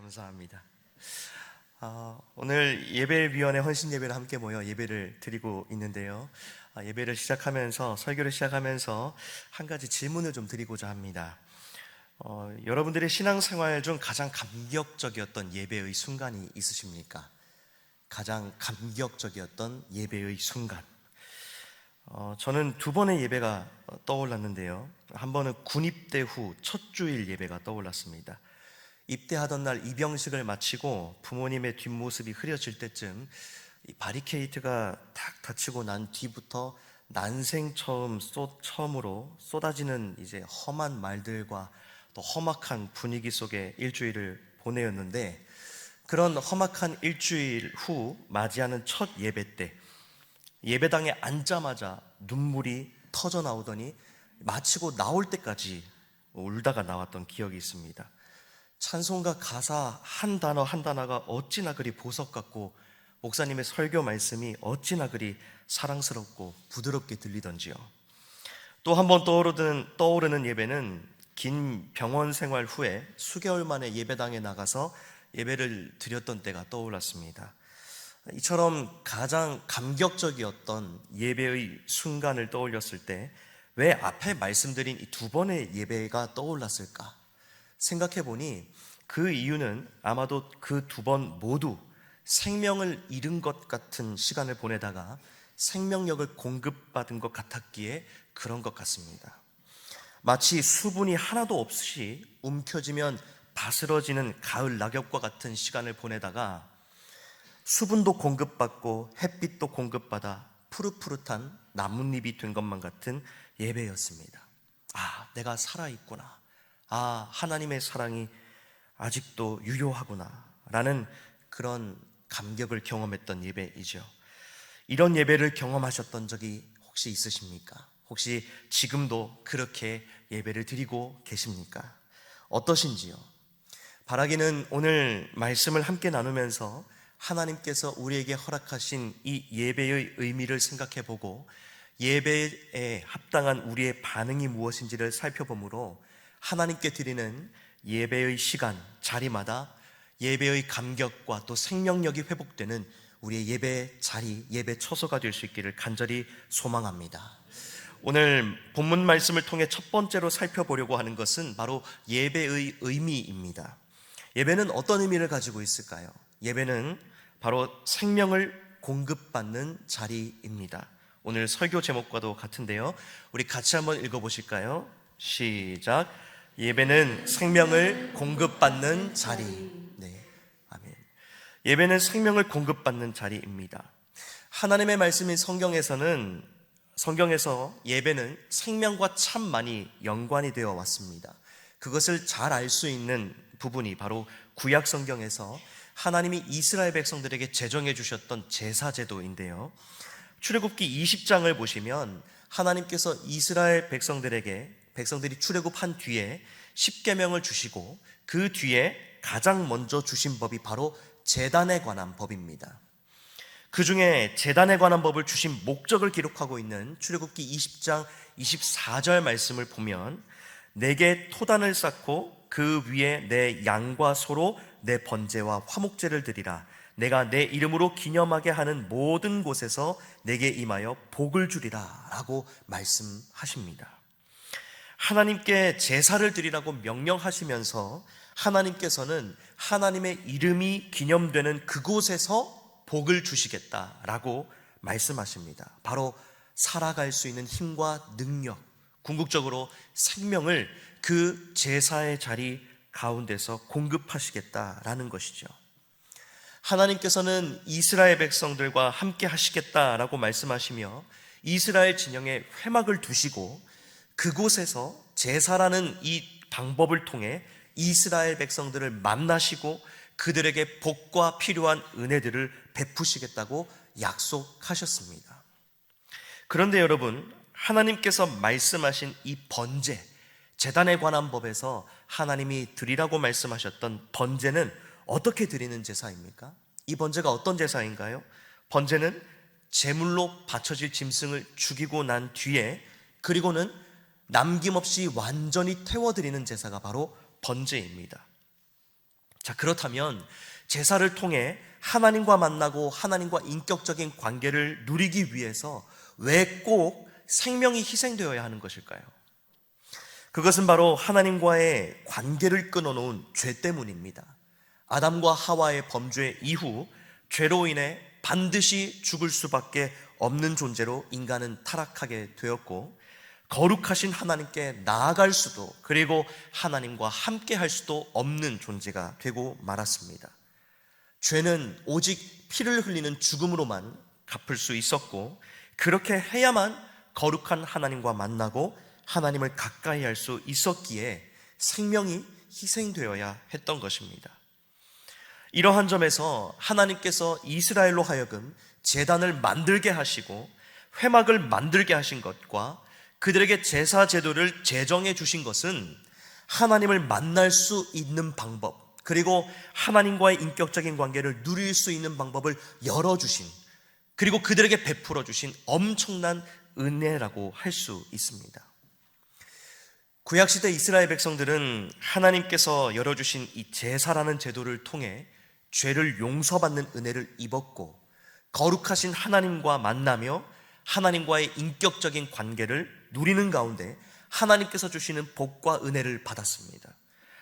감사합니다. 오늘 예배위원회 헌신 예배를 함께 모여 예배를 드리고 있는데요. 예배를 시작하면서 설교를 시작하면서 한 가지 질문을 좀 드리고자 합니다. 여러분들의 신앙생활 중 가장 감격적이었던 예배의 순간이 있으십니까? 가장 감격적이었던 예배의 순간. 저는 두 번의 예배가 떠올랐는데요. 한 번은 군입대 후 첫 주일 예배가 떠올랐습니다. 입대하던 날 입영식을 마치고 부모님의 뒷모습이 흐려질 때쯤 이 바리케이트가 탁 닫히고 난 뒤부터 난생 처음으로 쏟아지는 이제 험한 말들과 또 험악한 분위기 속에 일주일을 보내었는데, 그런 험악한 일주일 후 맞이하는 첫 예배 때 예배당에 앉자마자 눈물이 터져 나오더니 마치고 나올 때까지 울다가 나왔던 기억이 있습니다. 찬송가 가사 한 단어 한 단어가 어찌나 그리 보석 같고 목사님의 설교 말씀이 어찌나 그리 사랑스럽고 부드럽게 들리던지요. 또 한 번 떠오르는 예배는 긴 병원 생활 후에 수개월 만에 예배당에 나가서 예배를 드렸던 때가 떠올랐습니다. 이처럼 가장 감격적이었던 예배의 순간을 떠올렸을 때 왜 앞에 말씀드린 이 두 번의 예배가 떠올랐을까 생각해 보니, 그 이유는 아마도 그 두 번 모두 생명을 잃은 것 같은 시간을 보내다가 생명력을 공급받은 것 같았기에 그런 것 같습니다. 마치 수분이 하나도 없이 움켜쥐면 바스러지는 가을 낙엽과 같은 시간을 보내다가 수분도 공급받고 햇빛도 공급받아 푸릇푸릇한 나뭇잎이 된 것만 같은 예배였습니다. 내가 살아있구나. 하나님의 사랑이 아직도 유효하구나 라는 그런 감격을 경험했던 예배이죠. 이런 예배를 경험하셨던 적이 혹시 있으십니까? 혹시 지금도 그렇게 예배를 드리고 계십니까? 어떠신지요? 바라기는 오늘 말씀을 함께 나누면서 하나님께서 우리에게 허락하신 이 예배의 의미를 생각해보고 예배에 합당한 우리의 반응이 무엇인지를 살펴보므로 하나님께 드리는 예배의 시간, 자리마다 예배의 감격과 또 생명력이 회복되는 우리의 예배 자리, 예배 처소가 될 수 있기를 간절히 소망합니다. 오늘 본문 말씀을 통해 첫 번째로 살펴보려고 하는 것은 바로 예배의 의미입니다. 예배는 어떤 의미를 가지고 있을까요? 예배는 바로 생명을 공급받는 자리입니다. 오늘 설교 제목과도 같은데요. 우리 같이 한번 읽어보실까요? 시작. 예배는 생명을 공급받는 자리. 네, 아멘. 예배는 생명을 공급받는 자리입니다. 하나님의 말씀인 성경에서 예배는 생명과 참 많이 연관이 되어 왔습니다. 그것을 잘 알 수 있는 부분이 바로 구약 성경에서 하나님이 이스라엘 백성들에게 제정해 주셨던 제사제도인데요. 출애굽기 20장을 보시면 하나님께서 이스라엘 백성들이 출애굽한 뒤에 십계명을 주시고 그 뒤에 가장 먼저 주신 법이 바로 제단에 관한 법입니다. 그 중에 제단에 관한 법을 주신 목적을 기록하고 있는 출애굽기 20장 24절 말씀을 보면, 내게 토단을 쌓고 그 위에 내 양과 소로 내 번제와 화목제를 드리라. 내가 내 이름으로 기념하게 하는 모든 곳에서 내게 임하여 복을 주리라 라고 말씀하십니다. 하나님께 제사를 드리라고 명령하시면서 하나님께서는 하나님의 이름이 기념되는 그곳에서 복을 주시겠다라고 말씀하십니다. 바로 살아갈 수 있는 힘과 능력, 궁극적으로 생명을 그 제사의 자리 가운데서 공급하시겠다라는 것이죠. 하나님께서는 이스라엘 백성들과 함께 하시겠다라고 말씀하시며 이스라엘 진영에 회막을 두시고 그곳에서 제사라는 이 방법을 통해 이스라엘 백성들을 만나시고 그들에게 복과 필요한 은혜들을 베푸시겠다고 약속하셨습니다. 그런데 여러분, 하나님께서 말씀하신 이 번제, 제단에 관한 법에서 하나님이 드리라고 말씀하셨던 번제는 어떻게 드리는 제사입니까? 이 번제가 어떤 제사인가요? 번제는 제물로 바쳐질 짐승을 죽이고 난 뒤에 그리고는 남김없이 완전히 태워드리는 제사가 바로 번제입니다. 자, 그렇다면 제사를 통해 하나님과 만나고 하나님과 인격적인 관계를 누리기 위해서 왜 꼭 생명이 희생되어야 하는 것일까요? 그것은 바로 하나님과의 관계를 끊어놓은 죄 때문입니다. 아담과 하와의 범죄 이후 죄로 인해 반드시 죽을 수밖에 없는 존재로 인간은 타락하게 되었고, 거룩하신 하나님께 나아갈 수도, 그리고 하나님과 함께 할 수도 없는 존재가 되고 말았습니다. 죄는 오직 피를 흘리는 죽음으로만 갚을 수 있었고, 그렇게 해야만 거룩한 하나님과 만나고 하나님을 가까이 할 수 있었기에 생명이 희생되어야 했던 것입니다. 이러한 점에서 하나님께서 이스라엘로 하여금 제단을 만들게 하시고 회막을 만들게 하신 것과 그들에게 제사 제도를 제정해 주신 것은 하나님을 만날 수 있는 방법, 그리고 하나님과의 인격적인 관계를 누릴 수 있는 방법을 열어주신, 그리고 그들에게 베풀어 주신 엄청난 은혜라고 할 수 있습니다. 구약시대 이스라엘 백성들은 하나님께서 열어주신 이 제사라는 제도를 통해 죄를 용서받는 은혜를 입었고, 거룩하신 하나님과 만나며 하나님과의 인격적인 관계를 누리는 가운데 하나님께서 주시는 복과 은혜를 받았습니다.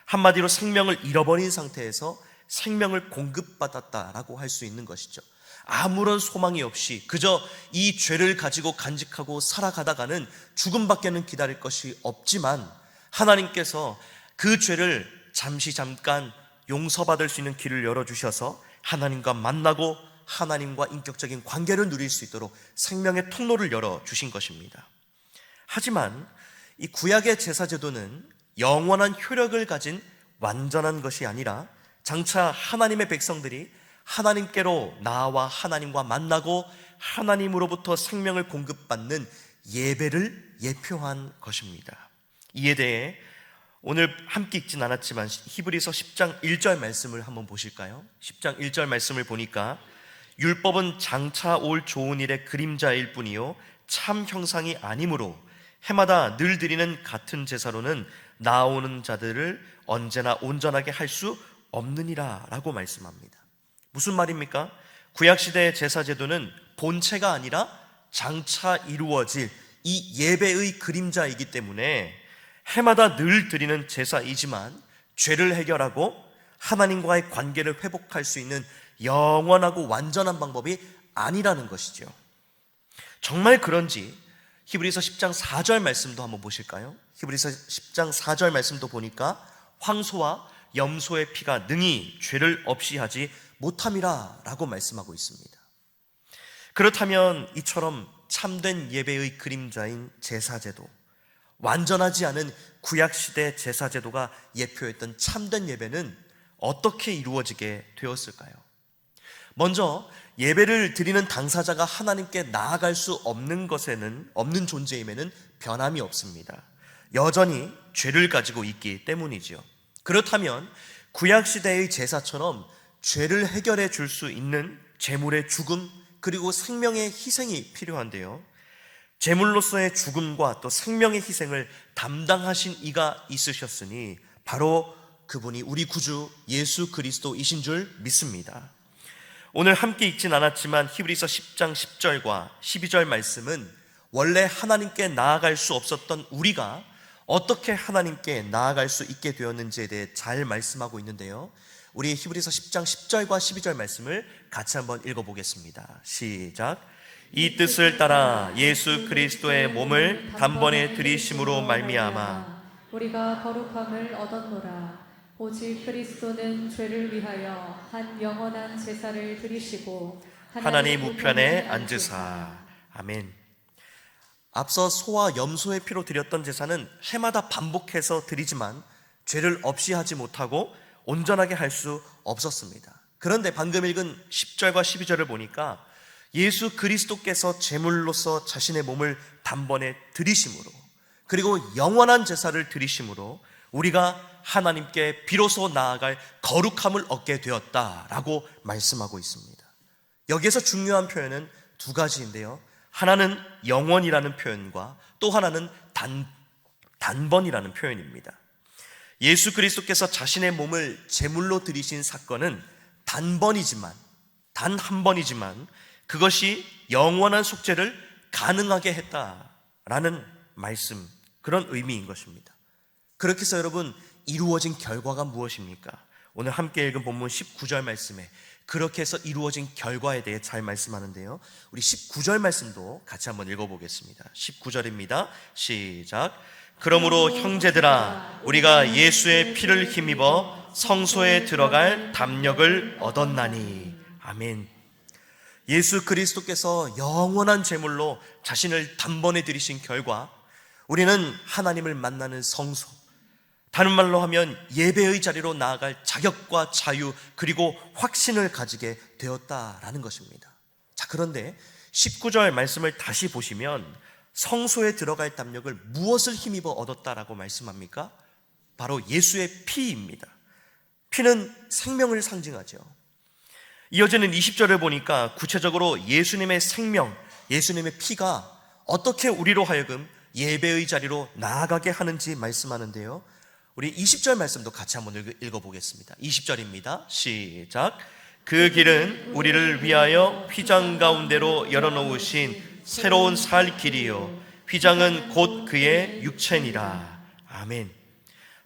한마디로 생명을 잃어버린 상태에서 생명을 공급받았다라고 할 수 있는 것이죠. 아무런 소망이 없이 그저 이 죄를 가지고 간직하고 살아가다가는 죽음밖에는 기다릴 것이 없지만, 하나님께서 그 죄를 잠깐 용서받을 수 있는 길을 열어주셔서 하나님과 만나고 하나님과 인격적인 관계를 누릴 수 있도록 생명의 통로를 열어주신 것입니다. 하지만 이 구약의 제사제도는 영원한 효력을 가진 완전한 것이 아니라 장차 하나님의 백성들이 하나님께로 나아와 하나님과 만나고 하나님으로부터 생명을 공급받는 예배를 예표한 것입니다. 이에 대해 오늘 함께 읽진 않았지만 히브리서 10장 1절 말씀을 한번 보실까요? 10장 1절 말씀을 보니까 율법은 장차 올 좋은 일의 그림자일 뿐이요 참 형상이 아니므로 해마다 늘 드리는 같은 제사로는 나오는 자들을 언제나 온전하게 할 수 없느니라 라고 말씀합니다. 무슨 말입니까? 구약시대의 제사제도는 본체가 아니라 장차 이루어질 이 예배의 그림자이기 때문에 해마다 늘 드리는 제사이지만 죄를 해결하고 하나님과의 관계를 회복할 수 있는 영원하고 완전한 방법이 아니라는 것이죠. 정말 그런지 히브리서 10장 4절 말씀도 한번 보실까요? 히브리서 10장 4절 말씀도 보니까 황소와 염소의 피가 능히 죄를 없이 하지 못함이라 라고 말씀하고 있습니다. 그렇다면 이처럼 참된 예배의 그림자인 제사제도, 완전하지 않은 구약시대 제사제도가 예표했던 참된 예배는 어떻게 이루어지게 되었을까요? 먼저 예배를 드리는 당사자가 하나님께 나아갈 수 없는 존재임에는 변함이 없습니다. 여전히 죄를 가지고 있기 때문이지요. 그렇다면 구약시대의 제사처럼 죄를 해결해 줄 수 있는 제물의 죽음, 그리고 생명의 희생이 필요한데요, 제물로서의 죽음과 또 생명의 희생을 담당하신 이가 있으셨으니 바로 그분이 우리 구주 예수 그리스도이신 줄 믿습니다. 오늘 함께 읽진 않았지만 히브리서 10장 10절과 12절 말씀은 원래 하나님께 나아갈 수 없었던 우리가 어떻게 하나님께 나아갈 수 있게 되었는지에 대해 잘 말씀하고 있는데요, 우리 히브리서 10장 10절과 12절 말씀을 같이 한번 읽어보겠습니다. 시작. 이 뜻을 따라 예수 그리스도의 몸을 단번에 들이심으로 말미암아 우리가 거룩함을 얻었노라. 오직 그리스도는 죄를 위하여 한 영원한 제사를 드리시고 하나님 우편에 앉으사. 아멘. 앞서 소와 염소의 피로 드렸던 제사는 해마다 반복해서 드리지만 죄를 없이 하지 못하고 온전하게 할 수 없었습니다. 그런데 방금 읽은 10절과 12절을 보니까 예수 그리스도께서 제물로서 자신의 몸을 단번에 드리심으로, 그리고 영원한 제사를 드리심으로 우리가 하나님께 비로소 나아갈 거룩함을 얻게 되었다라고 말씀하고 있습니다. 여기에서 중요한 표현은 두 가지인데요, 하나는 영원이라는 표현과 또 하나는 단번이라는 표현입니다. 예수 그리스도께서 자신의 몸을 제물로 드리신 사건은 단번이지만, 단 한 번이지만 그것이 영원한 속죄를 가능하게 했다라는 말씀, 그런 의미인 것입니다. 그렇게 해서 여러분, 이루어진 결과가 무엇입니까? 오늘 함께 읽은 본문 19절 말씀에 그렇게 해서 이루어진 결과에 대해 잘 말씀하는데요, 우리 19절 말씀도 같이 한번 읽어보겠습니다. 19절입니다. 시작. 그러므로 형제들아, 우리가 예수의 피를 힘입어 성소에 들어갈 담력을 얻었나니. 아멘. 예수 그리스도께서 영원한 제물로 자신을 단번에 드리신 결과, 우리는 하나님을 만나는 성소, 다른 말로 하면 예배의 자리로 나아갈 자격과 자유, 그리고 확신을 가지게 되었다라는 것입니다. 자, 그런데 19절 말씀을 다시 보시면 성소에 들어갈 담력을 무엇을 힘입어 얻었다라고 말씀합니까? 바로 예수의 피입니다. 피는 생명을 상징하죠. 이어지는 20절을 보니까 구체적으로 예수님의 생명, 예수님의 피가 어떻게 우리로 하여금 예배의 자리로 나아가게 하는지 말씀하는데요, 우리 20절 말씀도 같이 한번 읽어보겠습니다. 20절입니다. 시작. 그 길은 우리를 위하여 휘장 가운데로 열어놓으신 새로운 살 길이요, 휘장은 곧 그의 육체니라. 아멘.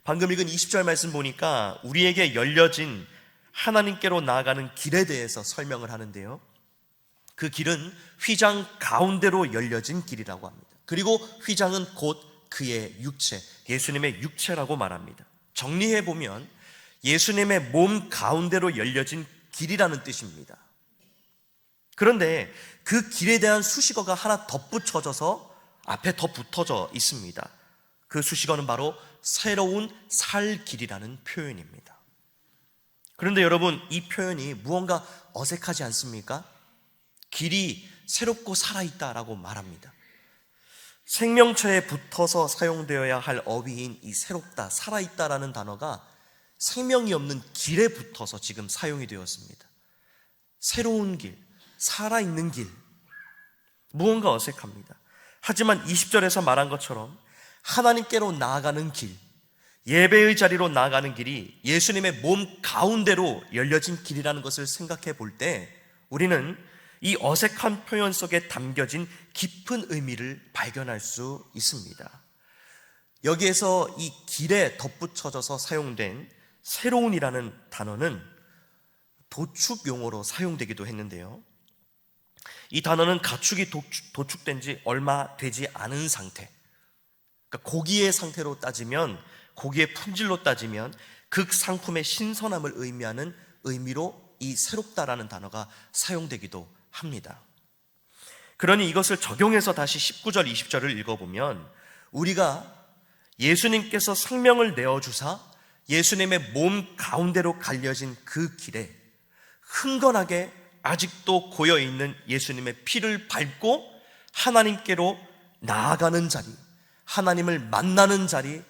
방금 읽은 20절 말씀 보니까 우리에게 열려진 하나님께로 나아가는 길에 대해서 설명을 하는데요, 그 길은 휘장 가운데로 열려진 길이라고 합니다. 그리고 휘장은 곧 그의 육체, 예수님의 육체라고 말합니다. 정리해보면 예수님의 몸 가운데로 열려진 길이라는 뜻입니다. 그런데 그 길에 대한 수식어가 하나 덧붙여져서 앞에 더 붙어져 있습니다. 그 수식어는 바로 새로운 살 길이라는 표현입니다. 그런데 여러분, 이 표현이 무언가 어색하지 않습니까? 길이 새롭고 살아있다라고 말합니다. 생명체에 붙어서 사용되어야 할 어휘인 이 새롭다, 살아있다라는 단어가 생명이 없는 길에 붙어서 지금 사용이 되었습니다. 새로운 길, 살아있는 길, 무언가 어색합니다. 하지만 20절에서 말한 것처럼 하나님께로 나아가는 길, 예배의 자리로 나아가는 길이 예수님의 몸 가운데로 열려진 길이라는 것을 생각해 볼 때 우리는 이 어색한 표현 속에 담겨진 깊은 의미를 발견할 수 있습니다. 여기에서 이 길에 덧붙여져서 사용된 새로운이라는 단어는 도축 용어로 사용되기도 했는데요, 이 단어는 가축이 도축된 지 얼마 되지 않은 상태, 그러니까 고기의 상태로 따지면, 고기의 품질로 따지면 극상품의 신선함을 의미하는 의미로 이 새롭다라는 단어가 사용되기도 합니다. 그러니 이것을 적용해서 다시 19절 20절을 읽어보면 우리가 예수님께서 생명을 내어주사 예수님의 몸 가운데로 갈려진 그 길에 흥건하게 아직도 고여있는 예수님의 피를 밟고 하나님께로 나아가는 자리, 하나님을 만나는 자리,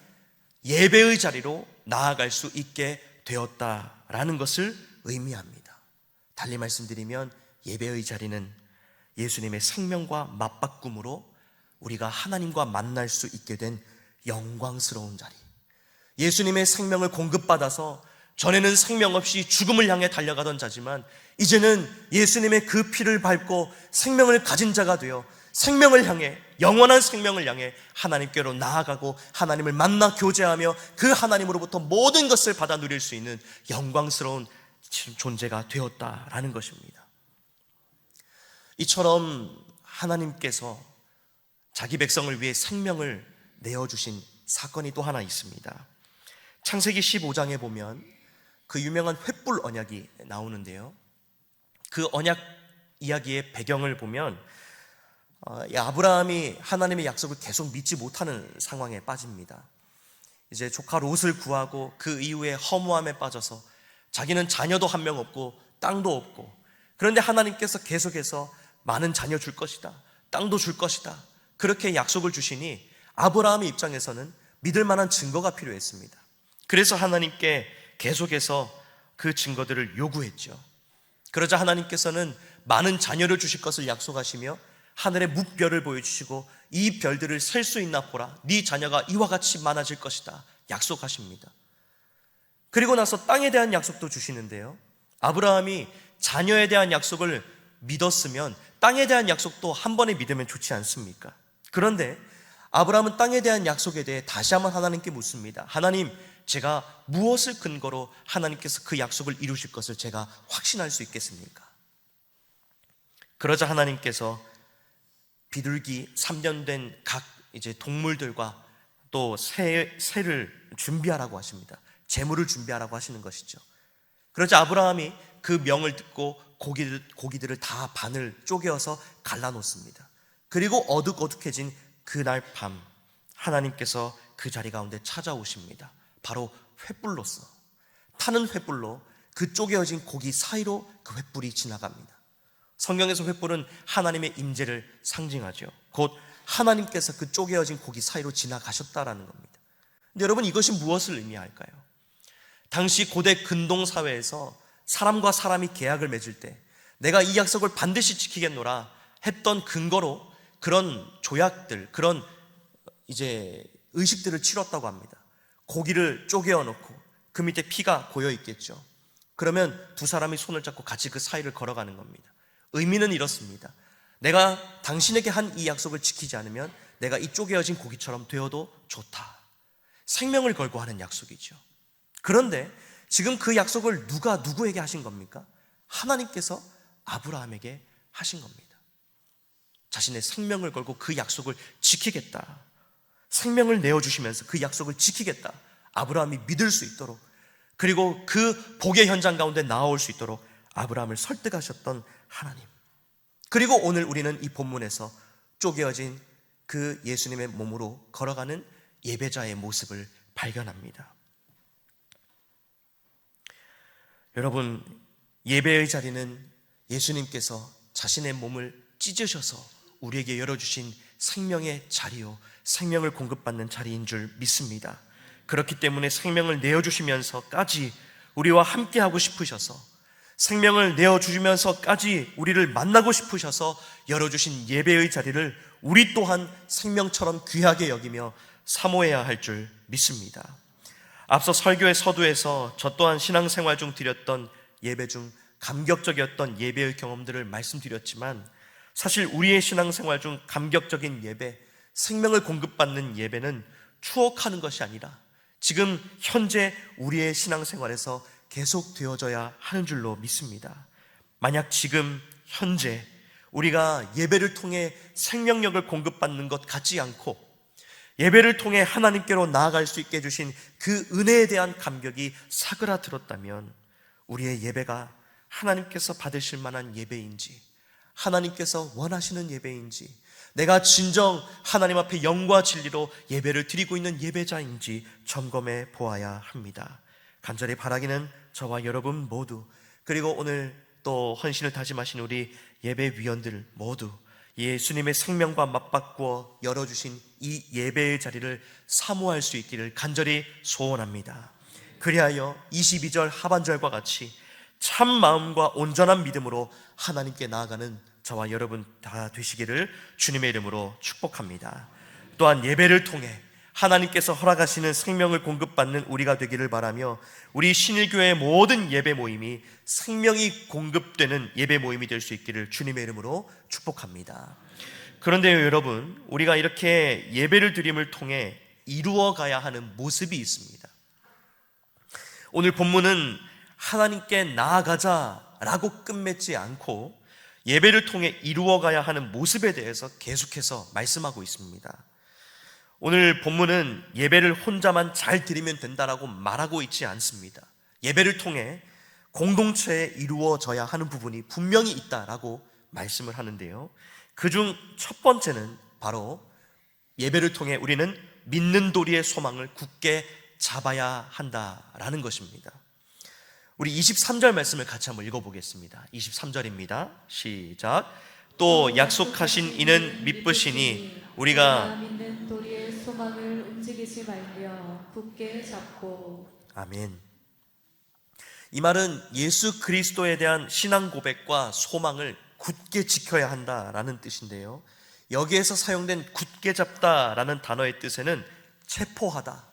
예배의 자리로 나아갈 수 있게 되었다라는 것을 의미합니다. 달리 말씀드리면 예배의 자리는 예수님의 생명과 맞바꿈으로 우리가 하나님과 만날 수 있게 된 영광스러운 자리, 예수님의 생명을 공급받아서 전에는 생명 없이 죽음을 향해 달려가던 자지만 이제는 예수님의 그 피를 밟고 생명을 가진 자가 되어 생명을 향해, 영원한 생명을 향해 하나님께로 나아가고 하나님을 만나 교제하며 그 하나님으로부터 모든 것을 받아 누릴 수 있는 영광스러운 존재가 되었다라는 것입니다. 이처럼 하나님께서 자기 백성을 위해 생명을 내어주신 사건이 또 하나 있습니다. 창세기 15장에 보면 그 유명한 횃불 언약이 나오는데요, 그 언약 이야기의 배경을 보면 아브라함이 하나님의 약속을 계속 믿지 못하는 상황에 빠집니다. 이제 조카 롯을 구하고 그 이후에 허무함에 빠져서 자기는 자녀도 한 명 없고 땅도 없고, 그런데 하나님께서 계속해서 많은 자녀 줄 것이다, 땅도 줄 것이다, 그렇게 약속을 주시니 아브라함의 입장에서는 믿을 만한 증거가 필요했습니다. 그래서 하나님께 계속해서 그 증거들을 요구했죠. 그러자 하나님께서는 많은 자녀를 주실 것을 약속하시며 하늘의 묵별을 보여주시고 이 별들을 셀 수 있나 보라, 네 자녀가 이와 같이 많아질 것이다 약속하십니다. 그리고 나서 땅에 대한 약속도 주시는데요, 아브라함이 자녀에 대한 약속을 믿었으면 땅에 대한 약속도 한 번에 믿으면 좋지 않습니까? 그런데 아브라함은 땅에 대한 약속에 대해 다시 한번 하나님께 묻습니다. 하나님, 제가 무엇을 근거로 하나님께서 그 약속을 이루실 것을 제가 확신할 수 있겠습니까? 그러자 하나님께서 비둘기 3년 된 각 이제 동물들과 또 새를 준비하라고 하십니다. 제물을 준비하라고 하시는 것이죠. 그러자 아브라함이 그 명을 듣고 고기들을 다 반을 쪼개어서 갈라놓습니다. 그리고 어둑어둑해진 그날 밤, 하나님께서 그 자리 가운데 찾아오십니다. 바로 횃불로서, 타는 횃불로 그 쪼개어진 고기 사이로 그 횃불이 지나갑니다. 성경에서 횃불은 하나님의 임재를 상징하죠. 곧 하나님께서 그 쪼개어진 고기 사이로 지나가셨다라는 겁니다. 근데 여러분, 이것이 무엇을 의미할까요? 당시 고대 근동 사회에서 사람과 사람이 계약을 맺을 때 내가 이 약속을 반드시 지키겠노라 했던 근거로 그런 조약들, 그런 이제 의식들을 치렀다고 합니다. 고기를 쪼개어 놓고 그 밑에 피가 고여 있겠죠. 그러면 두 사람이 손을 잡고 같이 그 사이를 걸어가는 겁니다. 의미는 이렇습니다. 내가 당신에게 한 이 약속을 지키지 않으면 내가 이 쪼개어진 고기처럼 되어도 좋다. 생명을 걸고 하는 약속이죠. 그런데 지금 그 약속을 누가 누구에게 하신 겁니까? 하나님께서 아브라함에게 하신 겁니다. 자신의 생명을 걸고 그 약속을 지키겠다, 생명을 내어주시면서 그 약속을 지키겠다, 아브라함이 믿을 수 있도록, 그리고 그 복의 현장 가운데 나아올 수 있도록 아브라함을 설득하셨던 하나님. 그리고 오늘 우리는 이 본문에서 쪼개어진 그 예수님의 몸으로 걸어가는 예배자의 모습을 발견합니다. 여러분, 예배의 자리는 예수님께서 자신의 몸을 찢으셔서 우리에게 열어주신 생명의 자리요, 생명을 공급받는 자리인 줄 믿습니다. 그렇기 때문에 생명을 내어주시면서까지 우리와 함께하고 싶으셔서, 생명을 내어주시면서까지 우리를 만나고 싶으셔서 열어주신 예배의 자리를 우리 또한 생명처럼 귀하게 여기며 사모해야 할 줄 믿습니다. 앞서 설교의 서두에서 저 또한 신앙생활 중 드렸던 예배 중 감격적이었던 예배의 경험들을 말씀드렸지만, 사실 우리의 신앙생활 중 감격적인 예배, 생명을 공급받는 예배는 추억하는 것이 아니라 지금 현재 우리의 신앙생활에서 계속 되어져야 하는 줄로 믿습니다. 만약 지금 현재 우리가 예배를 통해 생명력을 공급받는 것 같지 않고 예배를 통해 하나님께로 나아갈 수 있게 해주신 그 은혜에 대한 감격이 사그라들었다면 우리의 예배가 하나님께서 받으실 만한 예배인지, 하나님께서 원하시는 예배인지, 내가 진정 하나님 앞에 영과 진리로 예배를 드리고 있는 예배자인지 점검해 보아야 합니다. 간절히 바라기는 저와 여러분 모두, 그리고 오늘 또 헌신을 다짐하신 우리 예배위원들 모두 예수님의 생명과 맞바꾸어 열어주신 이 예배의 자리를 사모할 수 있기를 간절히 소원합니다. 그리하여 22절 하반절과 같이 참 마음과 온전한 믿음으로 하나님께 나아가는 저와 여러분 다 되시기를 주님의 이름으로 축복합니다. 또한 예배를 통해 하나님께서 허락하시는 생명을 공급받는 우리가 되기를 바라며, 우리 신일교회의 모든 예배 모임이 생명이 공급되는 예배 모임이 될 수 있기를 주님의 이름으로 축복합니다. 그런데요, 여러분, 우리가 이렇게 예배를 드림을 통해 이루어가야 하는 모습이 있습니다. 오늘 본문은 하나님께 나아가자라고 끝맺지 않고 예배를 통해 이루어가야 하는 모습에 대해서 계속해서 말씀하고 있습니다. 오늘 본문은 예배를 혼자만 잘 드리면 된다라고 말하고 있지 않습니다. 예배를 통해 공동체에 이루어져야 하는 부분이 분명히 있다라고 말씀을 하는데요, 그중 첫 번째는 바로 예배를 통해 우리는 믿는 도리의 소망을 굳게 잡아야 한다라는 것입니다. 우리 23절 말씀을 같이 한번 읽어보겠습니다. 23절입니다. 시작. 또 약속하신 이는 미쁘시니 우리가 믿는 도리의 소망을 움직이지 말며 굳게 잡고. 아멘. 이 말은 예수 그리스도에 대한 신앙 고백과 소망을 굳게 지켜야 한다라는 뜻인데요, 여기에서 사용된 굳게 잡다라는 단어의 뜻에는 체포하다,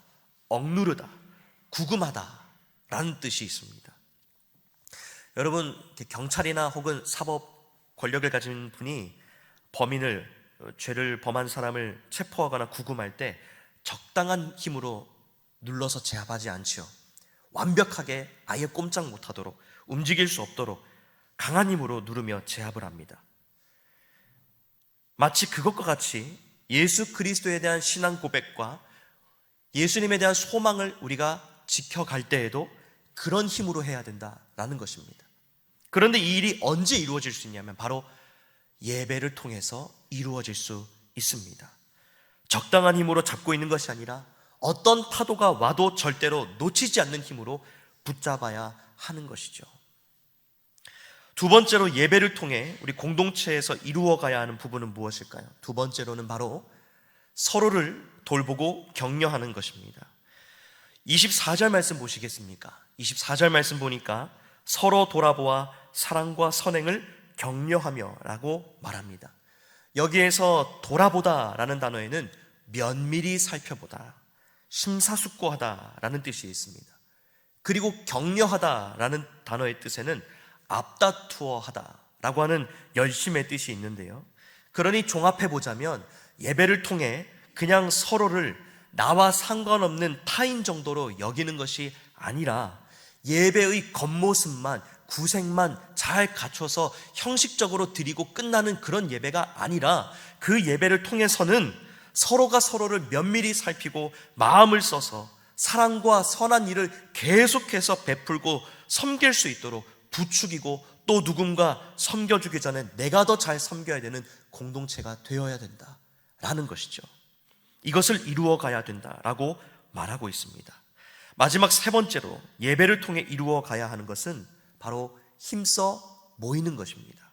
억누르다, 구금하다 라는 뜻이 있습니다. 여러분, 경찰이나 혹은 사법 권력을 가진 분이 범인을, 죄를 범한 사람을 체포하거나 구금할 때 적당한 힘으로 눌러서 제압하지 않지요. 완벽하게 아예 꼼짝 못하도록, 움직일 수 없도록 강한 힘으로 누르며 제압을 합니다. 마치 그것과 같이 예수 그리스도에 대한 신앙 고백과 예수님에 대한 소망을 우리가 지켜갈 때에도 그런 힘으로 해야 된다라는 것입니다. 그런데 이 일이 언제 이루어질 수 있냐면 바로 예배를 통해서 이루어질 수 있습니다. 적당한 힘으로 잡고 있는 것이 아니라 어떤 파도가 와도 절대로 놓치지 않는 힘으로 붙잡아야 하는 것이죠. 두 번째로 예배를 통해 우리 공동체에서 이루어가야 하는 부분은 무엇일까요? 두 번째로는 바로 서로를 돌보고 격려하는 것입니다. 24절 말씀 보시겠습니까? 24절 말씀 보니까 서로 돌아보아 사랑과 선행을 격려하며 라고 말합니다. 여기에서 돌아보다 라는 단어에는 면밀히 살펴보다, 심사숙고하다 라는 뜻이 있습니다. 그리고 격려하다 라는 단어의 뜻에는 앞다투어 하다 라고 하는 열심의 뜻이 있는데요, 그러니 종합해보자면 예배를 통해 그냥 서로를 나와 상관없는 타인 정도로 여기는 것이 아니라 예배의 겉모습만, 구색만 잘 갖춰서 형식적으로 드리고 끝나는 그런 예배가 아니라 그 예배를 통해서는 서로가 서로를 면밀히 살피고 마음을 써서 사랑과 선한 일을 계속해서 베풀고 섬길 수 있도록 부추기고, 또 누군가 섬겨주기 전에 내가 더 잘 섬겨야 되는 공동체가 되어야 된다라는 것이죠. 이것을 이루어 가야 된다라고 말하고 있습니다. 마지막 세 번째로 예배를 통해 이루어 가야 하는 것은 바로 힘써 모이는 것입니다.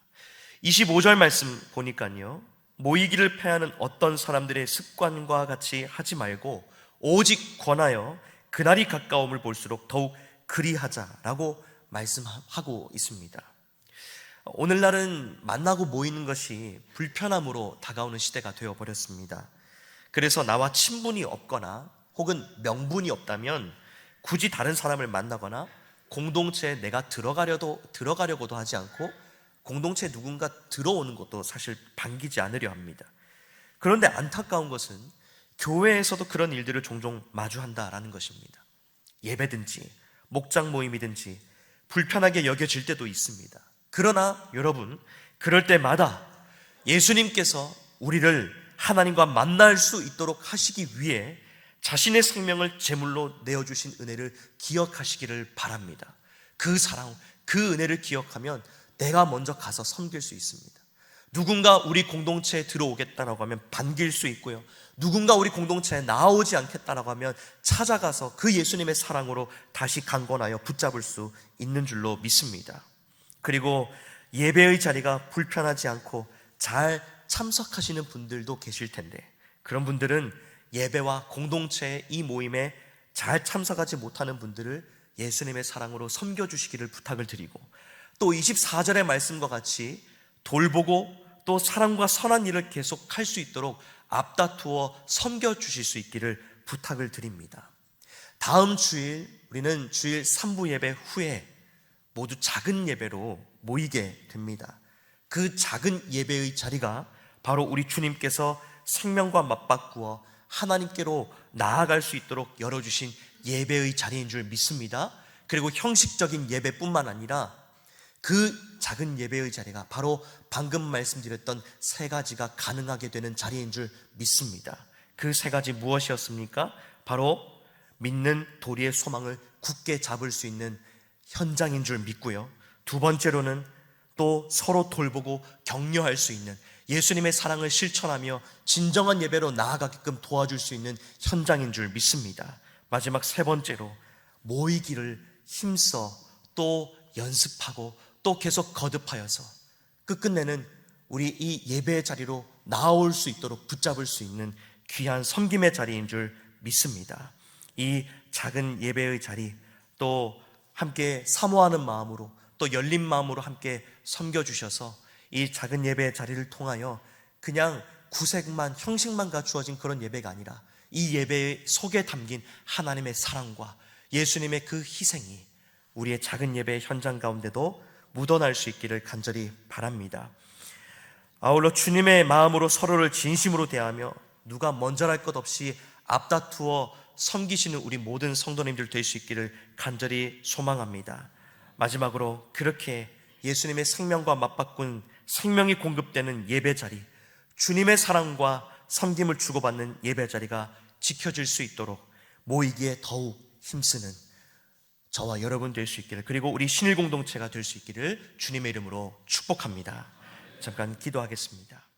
25절 말씀 보니까요, 모이기를 패하는 어떤 사람들의 습관과 같이 하지 말고 오직 권하여 그날이 가까움을 볼수록 더욱 그리하자라고 말씀하고 있습니다. 오늘날은 만나고 모이는 것이 불편함으로 다가오는 시대가 되어버렸습니다. 그래서 나와 친분이 없거나 혹은 명분이 없다면 굳이 다른 사람을 만나거나 공동체에 내가 들어가려고도 하지 않고 공동체에 누군가 들어오는 것도 사실 반기지 않으려 합니다. 그런데 안타까운 것은 교회에서도 그런 일들을 종종 마주한다라는 것입니다. 예배든지 목장 모임이든지 불편하게 여겨질 때도 있습니다. 그러나 여러분, 그럴 때마다 예수님께서 우리를 하나님과 만날 수 있도록 하시기 위해 자신의 생명을 제물로 내어주신 은혜를 기억하시기를 바랍니다. 그 사랑, 그 은혜를 기억하면 내가 먼저 가서 섬길 수 있습니다. 누군가 우리 공동체에 들어오겠다라고 하면 반길 수 있고요, 누군가 우리 공동체에 나오지 않겠다라고 하면 찾아가서 그 예수님의 사랑으로 다시 강권하여 붙잡을 수 있는 줄로 믿습니다. 그리고 예배의 자리가 불편하지 않고 잘 참석하시는 분들도 계실 텐데, 그런 분들은 예배와 공동체의 이 모임에 잘 참석하지 못하는 분들을 예수님의 사랑으로 섬겨주시기를 부탁을 드리고, 또 24절의 말씀과 같이 돌보고 또 사랑과 선한 일을 계속 할 수 있도록 앞다투어 섬겨주실 수 있기를 부탁을 드립니다. 다음 주일 우리는 주일 3부 예배 후에 모두 작은 예배로 모이게 됩니다. 그 작은 예배의 자리가 바로 우리 주님께서 생명과 맞바꾸어 하나님께로 나아갈 수 있도록 열어주신 예배의 자리인 줄 믿습니다. 그리고 형식적인 예배뿐만 아니라 그 작은 예배의 자리가 바로 방금 말씀드렸던 세 가지가 가능하게 되는 자리인 줄 믿습니다. 그 세 가지 무엇이었습니까? 바로 믿는 도리의 소망을 굳게 잡을 수 있는 현장인 줄 믿고요, 두 번째로는 또 서로 돌보고 격려할 수 있는, 예수님의 사랑을 실천하며 진정한 예배로 나아가게끔 도와줄 수 있는 현장인 줄 믿습니다. 마지막 세 번째로 모이기를 힘써 또 연습하고 또 계속 거듭하여서 끝끝내는 우리 이 예배의 자리로 나올 수 있도록 붙잡을 수 있는 귀한 섬김의 자리인 줄 믿습니다. 이 작은 예배의 자리, 또 함께 사모하는 마음으로 또 열린 마음으로 함께 섬겨주셔서 이 작은 예배의 자리를 통하여 그냥 구색만, 형식만 갖추어진 그런 예배가 아니라 이 예배 속에 담긴 하나님의 사랑과 예수님의 그 희생이 우리의 작은 예배 현장 가운데도 묻어날 수 있기를 간절히 바랍니다. 아울러 주님의 마음으로 서로를 진심으로 대하며 누가 먼저랄 것 없이 앞다투어 섬기시는 우리 모든 성도님들 될 수 있기를 간절히 소망합니다. 마지막으로 그렇게 예수님의 생명과 맞바꾼 생명이 공급되는 예배 자리, 주님의 사랑과 섬김을 주고받는 예배 자리가 지켜질 수 있도록 모이기에 더욱 힘쓰는 저와 여러분 될 수 있기를, 그리고 우리 신일 공동체가 될 수 있기를 주님의 이름으로 축복합니다. 잠깐 기도하겠습니다.